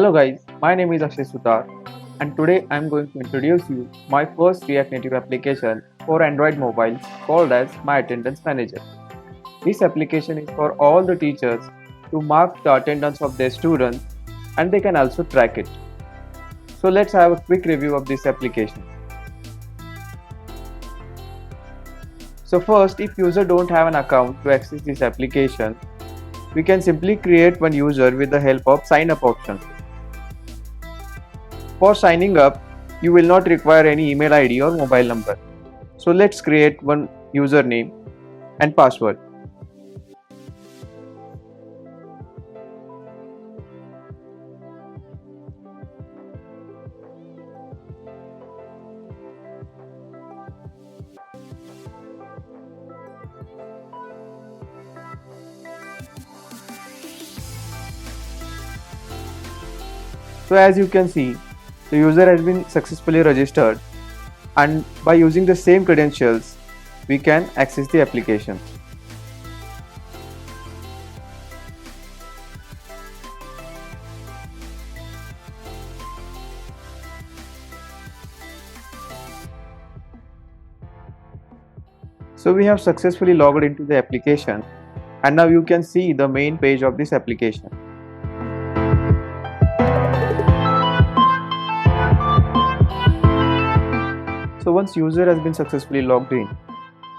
Hello guys, my name is Akshay Sutar and today I am going to introduce you my first React Native application for Android mobiles called as My Attendance Manager. This application is for all the teachers to mark the attendance of their students and they can also track it. So let's have a quick review of this application. So first, if user don't have an account to access this application, we can simply create one user with the help of sign up option. For signing up, you will not require any email ID or mobile number. So let's create one username and password. So as you can see, the user has been successfully registered and by using the same credentials, we can access the application. So we have successfully logged into the application and now you can see the main page of this application. So once user has been successfully logged in,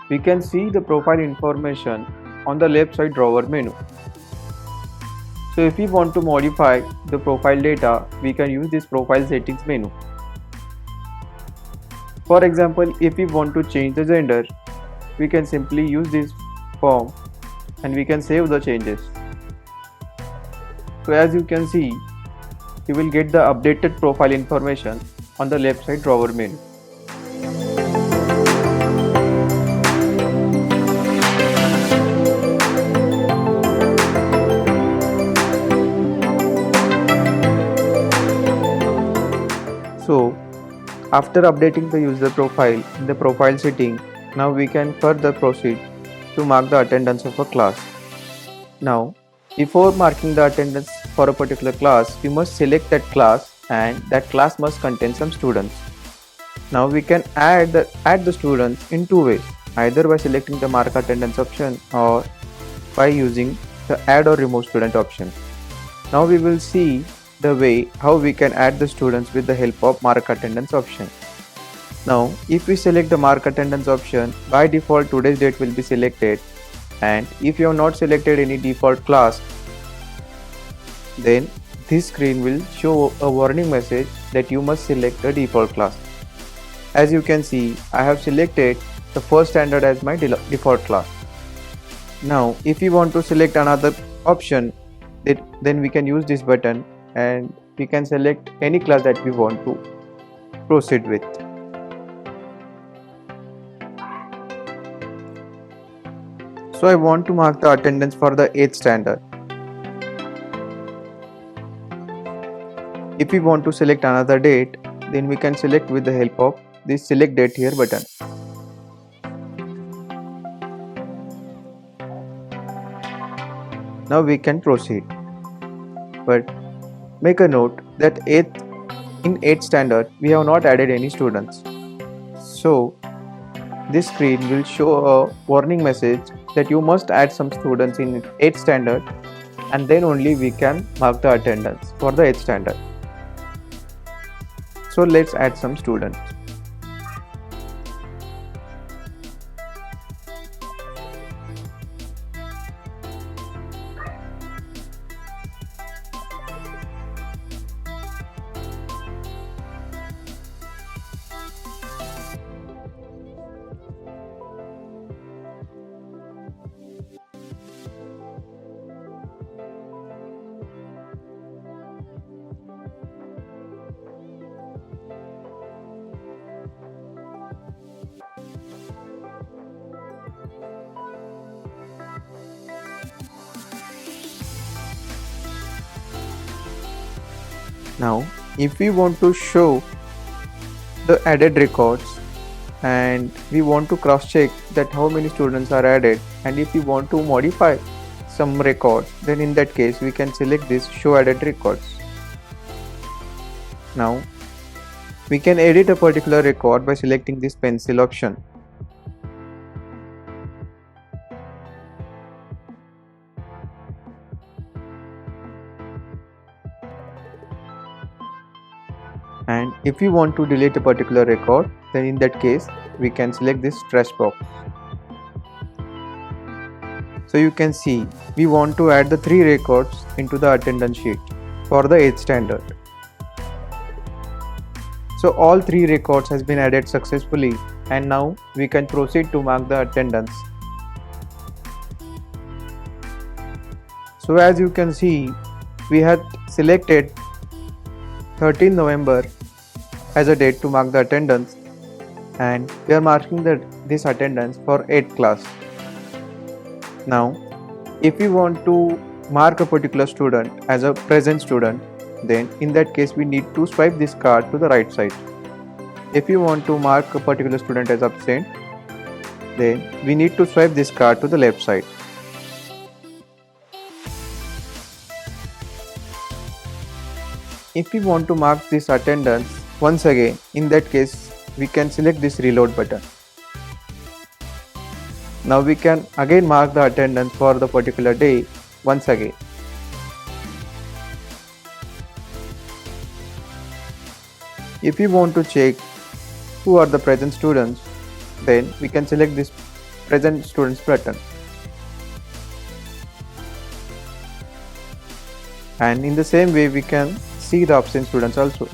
we can see the profile information on the left side drawer menu. So if we want to modify the profile data, we can use this profile settings menu. For example, if we want to change the gender, we can simply use this form and we can save the changes. So as you can see, you will get the updated profile information on the left side drawer menu. So after updating the user profile in the profile setting, now we can further proceed to mark the attendance of a class. Now, before marking the attendance for a particular class, we must select that class and that class must contain some students. Now we can add the students in two ways, either by selecting the mark attendance option or by using the add or remove student option. Now we will see the way how we can add the students with the help of mark attendance option. Now if we select the mark attendance option, by default today's date will be selected, and if you have not selected any default class, then this screen will show a warning message that you must select a default class. As you can see, I have selected the first standard as my default class. Now if we want to select another option, then we can use this button and we can select any class that we want to proceed with. So I want to mark the attendance for the 8th standard. If we want to select another date, then we can select with the help of this select date here button. Now we can proceed. But make a note that in 8th standard we have not added any students. So this screen will show a warning message that you must add some students in 8th standard and then only we can mark the attendance for the 8th standard. So let's add some students. Now if we want to show the added records and we want to cross check that how many students are added, and if we want to modify some records, then in that case we can select this show added records. Now, we can edit a particular record by selecting this pencil option. And if we want to delete a particular record, then in that case, we can select this trash box. So you can see, we want to add the 3 records into the attendance sheet for the 8th standard. So all 3 records has been added successfully, and now we can proceed to mark the attendance. So as you can see, we had selected 13 November as a date to mark the attendance, and we are marking this attendance for 8th class. Now, if we want to mark a particular student as a present student, then in that case we need to swipe this card to the right side. If you want to mark a particular student as absent, then we need to swipe this card to the left side. If we want to mark this attendance once again, in that case we can select this reload button. Now we can again mark the attendance for the particular day once again. If we want to check who are the present students, then we can select this present students button. And in the same way we can see the absent students also.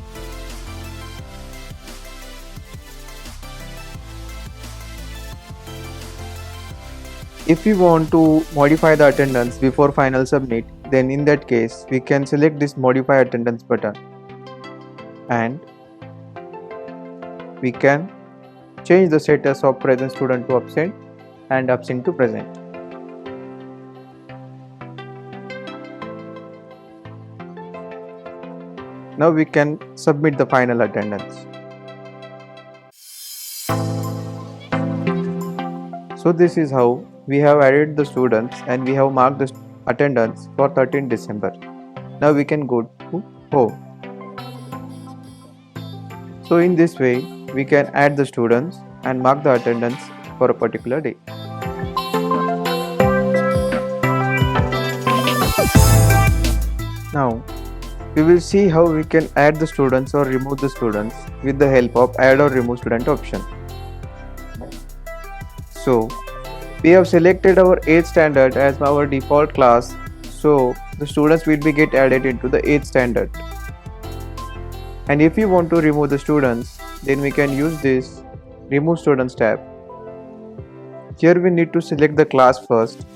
If we want to modify the attendance before final submit, then in that case we can select this modify attendance button, and we can change the status of present student to absent and absent to present. Now we can submit the final attendance. So this is how we have added the students and we have marked the attendance for 13 December. Now we can go to home. So in this way we can add the students and mark the attendance for a particular day. Now we will see how we can add the students or remove the students with the help of add or remove student option. So we have selected our 8th standard as our default class, so the students will be get added into the 8th standard. And if you want to remove the students, then we can use this remove students tab. Here we need to select the class first,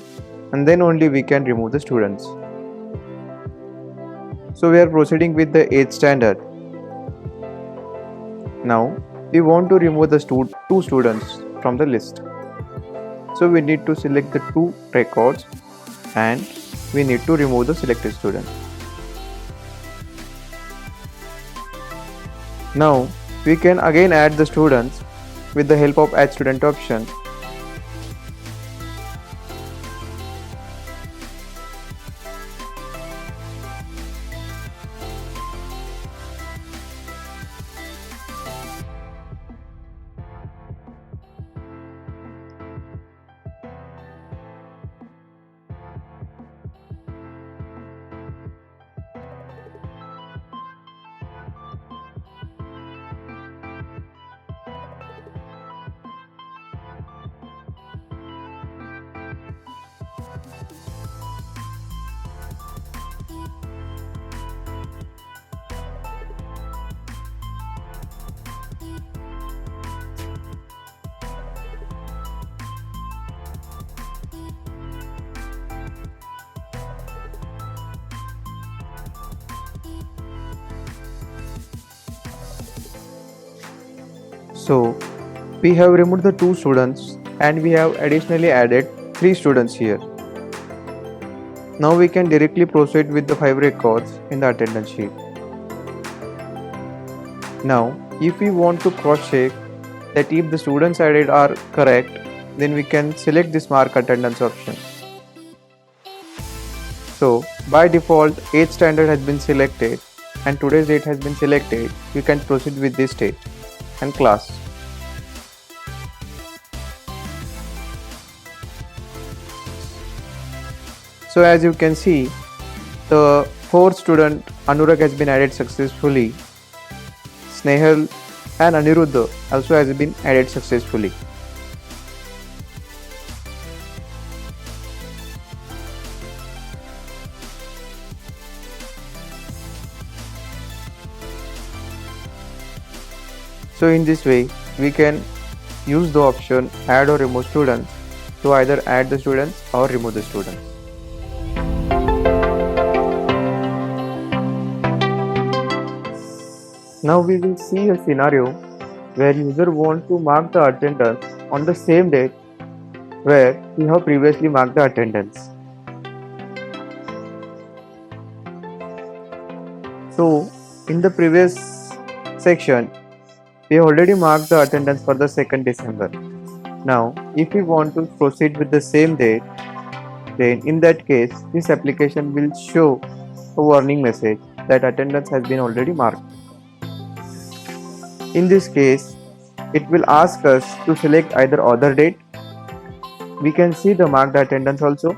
and then only we can remove the students. So we are proceeding with the 8th standard. Now we want to remove the 2 students from the list. So we need to select the 2 records and we need to remove the selected student. Now we can again add the students with the help of add student option. So we have removed the 2 students and we have additionally added 3 students here. Now we can directly proceed with the 5 records in the attendance sheet. Now if we want to cross check that if the students added are correct, then we can select this mark attendance option. So by default 8th standard has been selected, and today's date has been selected, we can proceed with this date and class. So as you can see, the fourth student Anurag has been added successfully. Snehal and Aniruddha also has been added successfully. So in this way, we can use the option add or remove students to either add the students or remove the students. Now we will see a scenario where user wants to mark the attendance on the same date where he have previously marked the attendance. So in the previous section, we already marked the attendance for the 2nd December. Now if we want to proceed with the same date, then in that case this application will show a warning message that attendance has been already marked. In this case, it will ask us to select either other date. We can see the marked attendance also,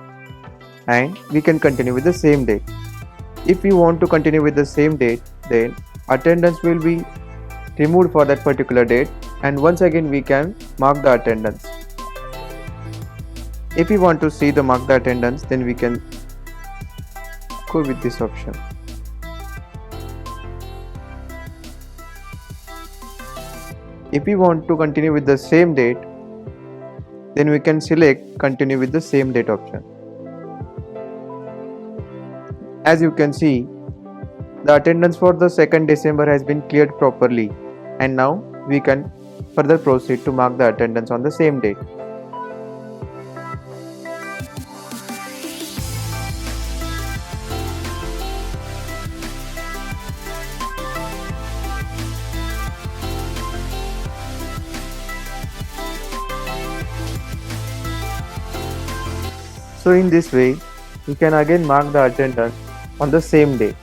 and we can continue with the same date. If we want to continue with the same date, then attendance will be removed for that particular date, and once again we can mark the attendance. If we want to see the mark the attendance, then we can go with this option. If we want to continue with the same date, then we can select continue with the same date option. As you can see, the attendance for the 2nd December has been cleared properly, and now we can further proceed to mark the attendance on the same date. So in this way, we can again mark the attendance on the same day.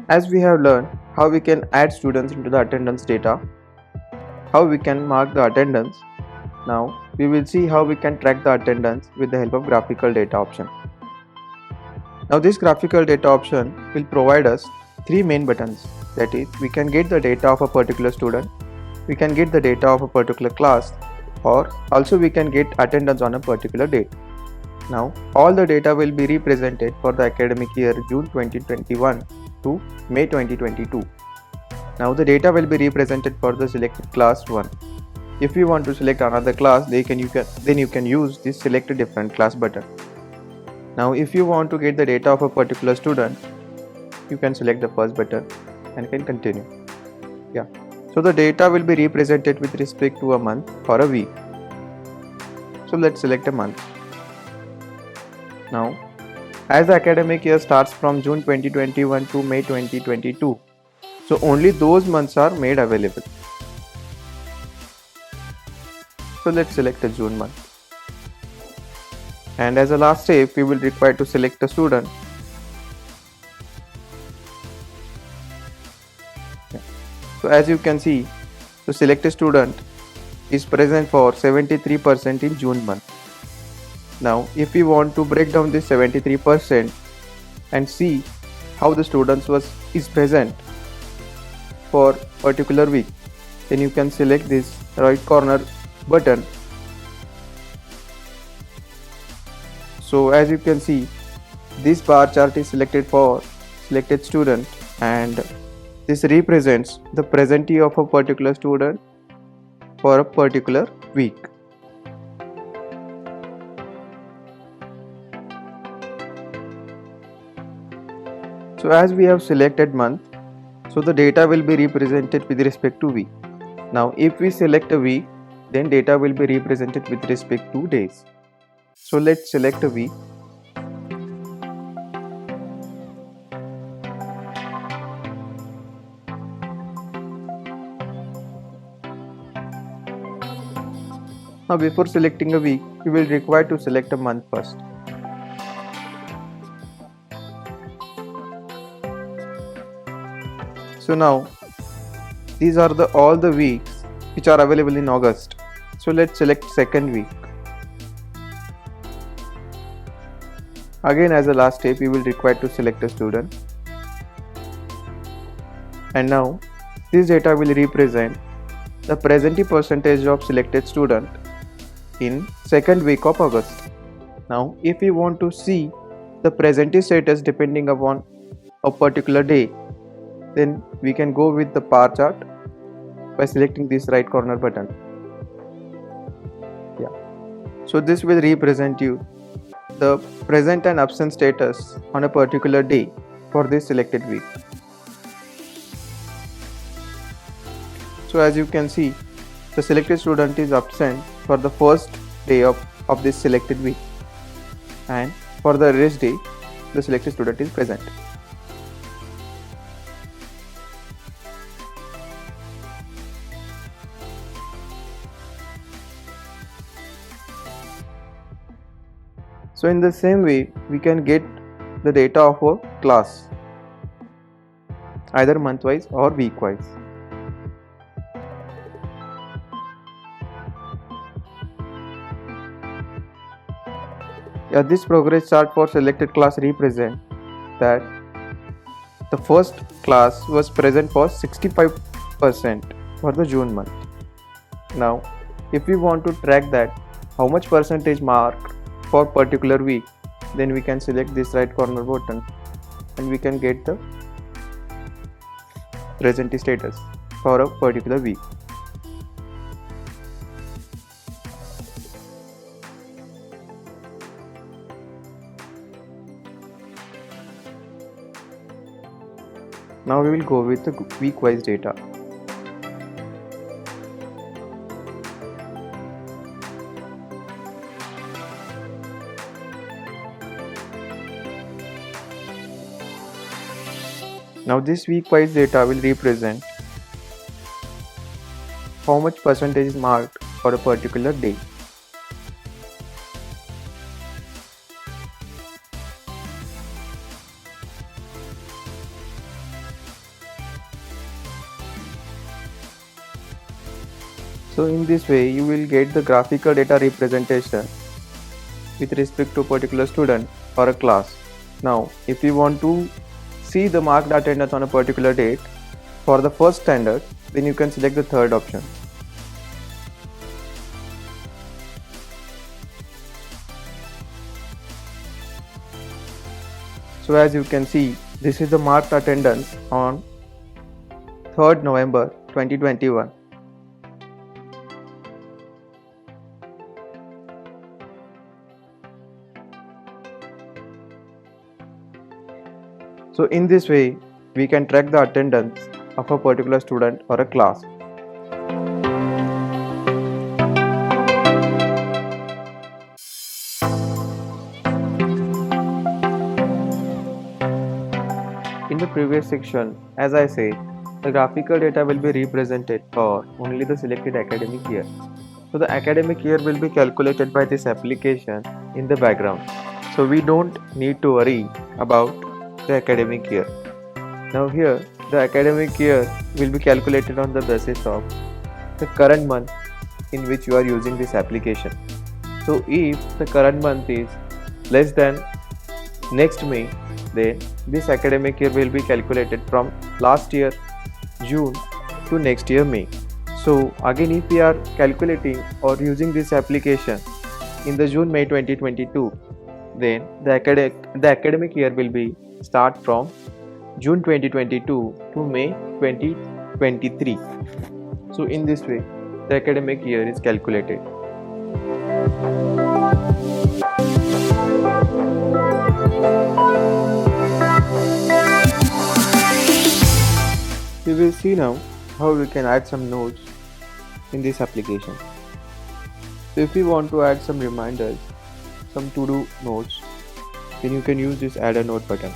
As we have learned how we can add students into the attendance data, how we can mark the attendance, now we will see how we can track the attendance with the help of graphical data option. Now this graphical data option will provide us three main buttons. That is, we can get the data of a particular student, we can get the data of a particular class, or also we can get attendance on a particular date. Now all the data will be represented for the academic year June 2021 to May 2022. Now the data will be represented for the selected class 1. If you want to select another class, then you can use this select a different class button. Now if you want to get the data of a particular student, you can select the first button and can continue. So the data will be represented with respect to a month or a week. So let's select a month. Now as the academic year starts from June 2021 to May 2022, so only those months are made available. So let's select the June month. And as a last step, we will require to select a student. So as you can see, the selected student is present for 73% in June month. Now if we want to break down this 73% and see how the students is present for particular week, then you can select this right corner button. So as you can see, this bar chart is selected for selected student, and this represents the presentee of a particular student for a particular week. So as we have selected month, so the data will be represented with respect to week. Now if we select a week, then data will be represented with respect to days. So let's select a week. Now before selecting a week, you will require to select a month first. So now these are all the weeks which are available in August. So let's select second week. Again, as a last step, you will require to select a student. And now this data will represent the present percentage of selected student in second week of August. Now if we want to see the present status depending upon a particular day, then we can go with the bar chart by selecting this right corner button. So this will represent you the present and absent status on a particular day for this selected week. So as you can see, the selected student is absent for the first day of this selected week, and for the rest day the selected student is present. So in the same way, we can get the data of a class either month wise or week wise. This progress chart for selected class represent that the first class was present for 65% for the June month. Now if we want to track that how much percentage mark for particular week, then we can select this right corner button and we can get the present status for a particular week. Now we will go with the week wise data. Now this week wise data will represent how much percentage is marked for a particular day. So in this way you will get the graphical data representation with respect to a particular student or a class. Now if you want to see the marked attendance on a particular date for the first standard, then you can select the third option. So as you can see, this is the marked attendance on 3rd November 2021. So in this way, we can track the attendance of a particular student or a class. In the previous section, as I said, the graphical data will be represented for only the selected academic year. So the academic year will be calculated by this application in the background. So we don't need to worry about the academic year. Now here the academic year will be calculated on the basis of the current month in which you are using this application. So if the current month is less than next May, then this academic year will be calculated from last year June to next year May. So again, if we are calculating or using this application in the June May 2022, then the academic year will be start from June 2022 to May 2023. So in this way the academic year is calculated. We will see now how we can add some notes in this application. So if we want to add some reminders, some to-do notes, then you can use this add a note button.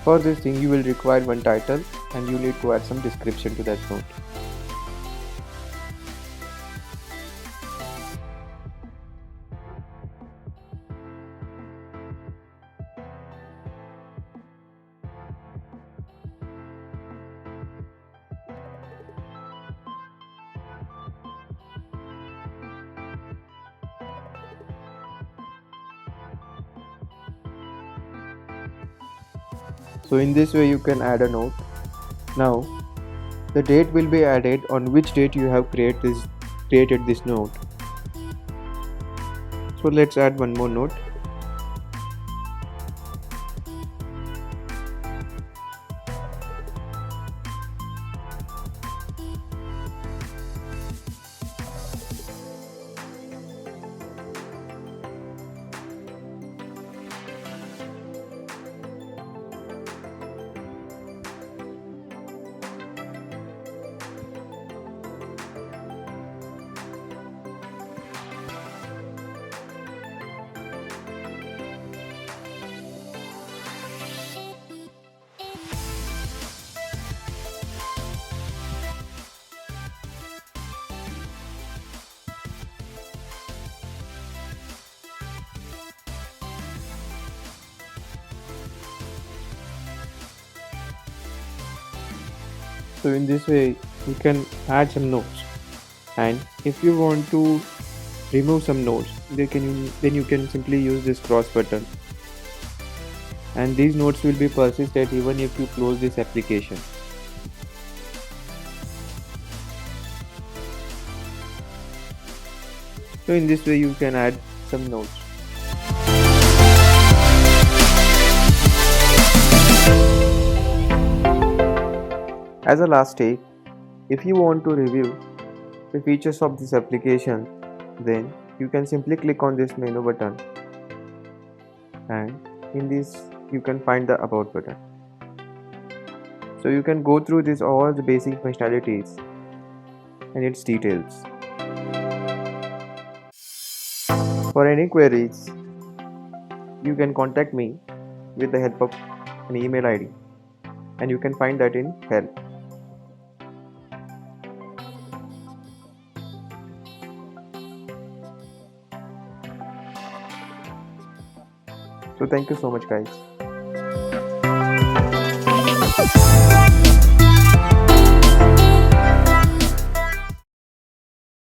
For this thing you will require one title and you need to add some description to that note. So in this way you can add a note. Now the date will be added on which date you have created this note. So let's add one more note. So in this way you can add some notes, and if you want to remove some notes, then you can simply use this cross button, and these notes will be persisted even if you close this application. So in this way you can add some notes. As a last step, if you want to review the features of this application, then you can simply click on this menu button, and in this you can find the about button. So you can go through this all the basic functionalities and its details. For any queries, you can contact me with the help of an email ID, and you can find that in help. So thank you so much guys.